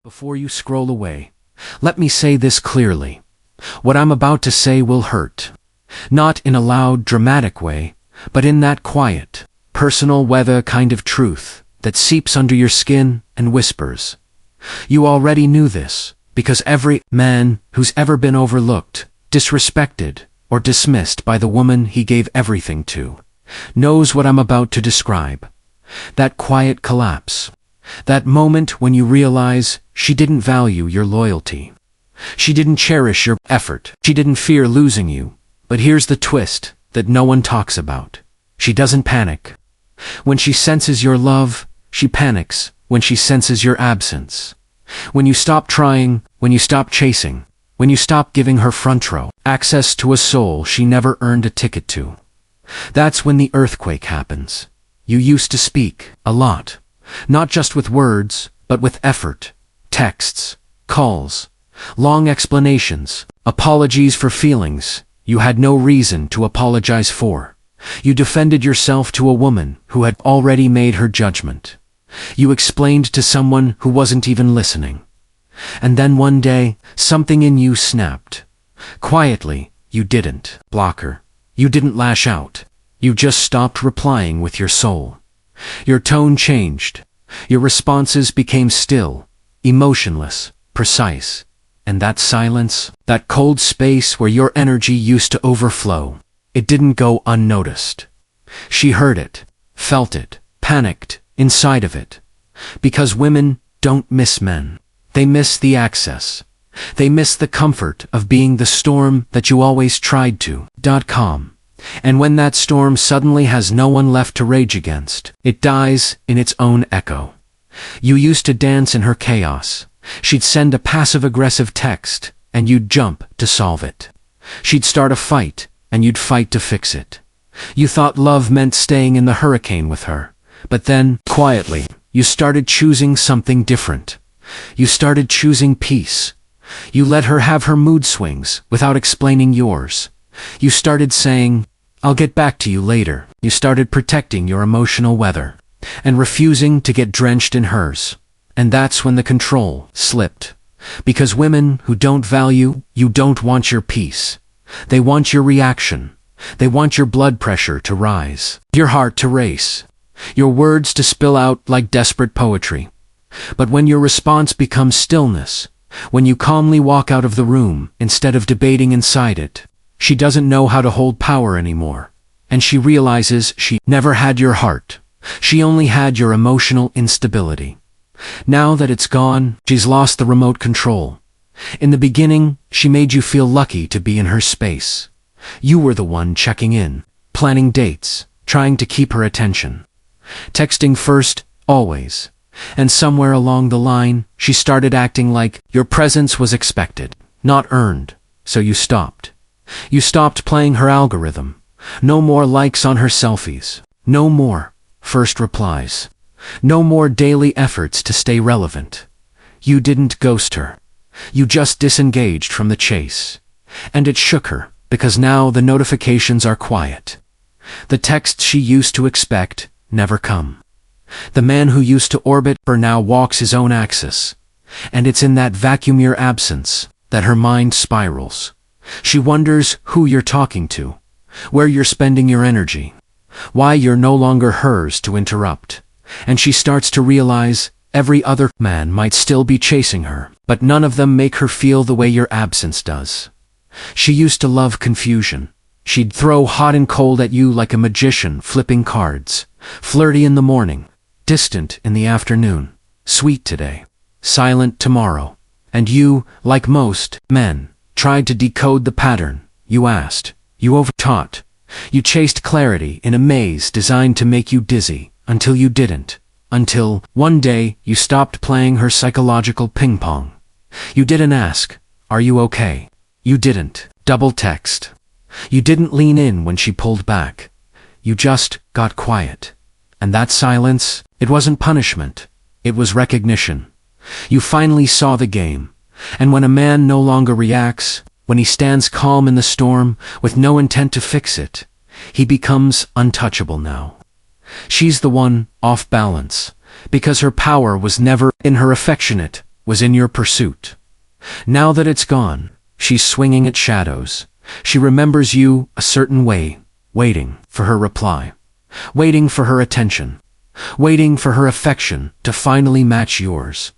Before you scroll away, let me say this clearly. What I'm about to say will hurt. Not in a loud, dramatic way, but in that quiet, personal weather kind of truth that seeps under your skin and whispers. You already knew this, because every man who's ever been overlooked, disrespected, or dismissed by the woman he gave everything to, knows what I'm about to describe. That quiet collapse. That moment when you realize she didn't value your loyalty. She didn't cherish your effort. She didn't fear losing you. But here's the twist that no one talks about. She doesn't panic. When she senses your love, she panics when she senses your absence. When you stop trying, when you stop chasing, when you stop giving her front row access to a soul she never earned a ticket to. That's when the earthquake happens. You used to speak a lot, not just with words, but with effort, texts, calls, long explanations, apologies for feelings you had no reason to apologize for. You defended yourself to a woman who had already made her judgment. You explained to someone who wasn't even listening. And then one day, something in you snapped. Quietly, you didn't block her. You didn't lash out. You just stopped replying with your soul. Your tone changed. Your responses became still, emotionless, precise. And that silence, that cold space where your energy used to overflow, it didn't go unnoticed. She heard it, felt it, panicked inside of it. Because women don't miss men. They miss the access. They miss the comfort of being the storm that you always tried to. And when that storm suddenly has no one left to rage against, it dies in its own echo. You used to dance in her chaos. She'd send a passive-aggressive text, and you'd jump to solve it. She'd start a fight, and you'd fight to fix it. You thought love meant staying in the hurricane with her. But then, quietly, you started choosing something different. You started choosing peace. You let her have her mood swings without explaining yours. You started saying, "I'll get back to you later." You started protecting your emotional weather and refusing to get drenched in hers. And that's when the control slipped. Because women who don't value you don't want your peace. They want your reaction. They want your blood pressure to rise, your heart to race, your words to spill out like desperate poetry. But when your response becomes stillness, when you calmly walk out of the room instead of debating inside it, she doesn't know how to hold power anymore. And she realizes she never had your heart. She only had your emotional instability. Now that it's gone, she's lost the remote control. In the beginning, she made you feel lucky to be in her space. You were the one checking in, planning dates, trying to keep her attention. Texting first, always. And somewhere along the line, she started acting like your presence was expected, not earned, so you stopped. You stopped playing her algorithm. No more likes on her selfies. No more first replies. No more daily efforts to stay relevant. You didn't ghost her. You just disengaged from the chase. And it shook her, because now the notifications are quiet. The texts she used to expect never come. The man who used to orbit her now walks his own axis. And it's in that vacuum your absence that her mind spirals. She wonders who you're talking to, where you're spending your energy, why you're no longer hers to interrupt. And she starts to realize every other man might still be chasing her, but none of them make her feel the way your absence does. She used to love confusion. She'd throw hot and cold at you like a magician flipping cards, flirty in the morning, distant in the afternoon, sweet today, silent tomorrow. And you, like most men, tried to decode the pattern. You asked. You overtaught. You chased clarity in a maze designed to make you dizzy, until you didn't. Until, one day, you stopped playing her psychological ping-pong. You didn't ask, "Are you okay?" You didn't double text. You didn't lean in when she pulled back. You just got quiet. And that silence, it wasn't punishment. It was recognition. You finally saw the game. And when a man no longer reacts, when he stands calm in the storm with no intent to fix it, he becomes untouchable now. She's the one off balance, because her power was never in her affectionate, was in your pursuit. Now that it's gone, she's swinging at shadows. She remembers you a certain way, waiting for her reply, waiting for her attention, waiting for her affection to finally match yours.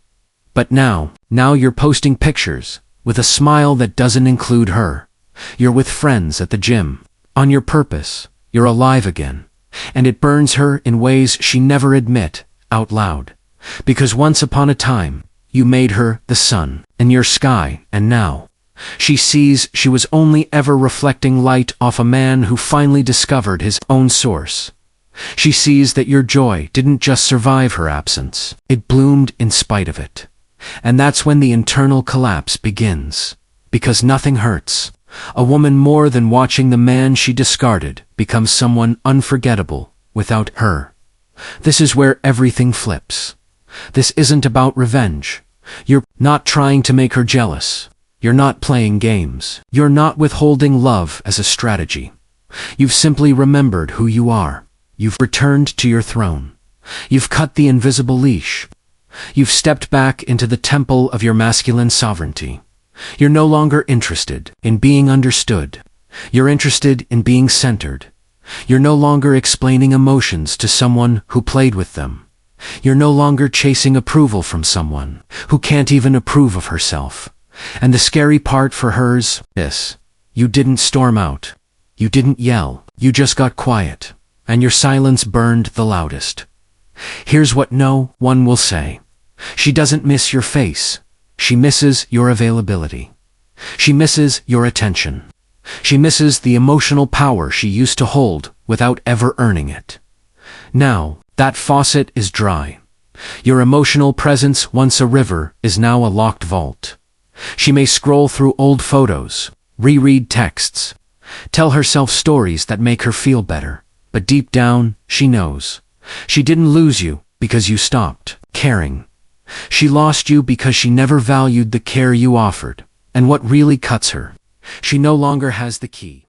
But now you're posting pictures with a smile that doesn't include her. You're with friends at the gym, on your purpose. You're alive again, and it burns her in ways she never admit out loud. Because once upon a time, you made her the sun in your sky, and now she sees she was only ever reflecting light off a man who finally discovered his own source. She sees that your joy didn't just survive her absence, it bloomed in spite of it. And that's when the internal collapse begins. Because nothing hurts a woman more than watching the man she discarded become someone unforgettable without her. This is where everything flips. This isn't about revenge. You're not trying to make her jealous. You're not playing games. You're not withholding love as a strategy. You've simply remembered who you are. You've returned to your throne. You've cut the invisible leash. You've stepped back into the temple of your masculine sovereignty. You're no longer interested in being understood. You're interested in being centered. You're no longer explaining emotions to someone who played with them. You're no longer chasing approval from someone who can't even approve of herself. And the scary part for her's this: you didn't storm out. You didn't yell. You just got quiet. And your silence burned the loudest. Here's what no one will say. She doesn't miss your face. She misses your availability. She misses your attention. She misses the emotional power she used to hold without ever earning it. Now, that faucet is dry. Your emotional presence, once a river, is now a locked vault. She may scroll through old photos, reread texts, tell herself stories that make her feel better. But deep down, she knows. She didn't lose you because you stopped caring. She lost you because she never valued the care you offered. And what really cuts her? She no longer has the key.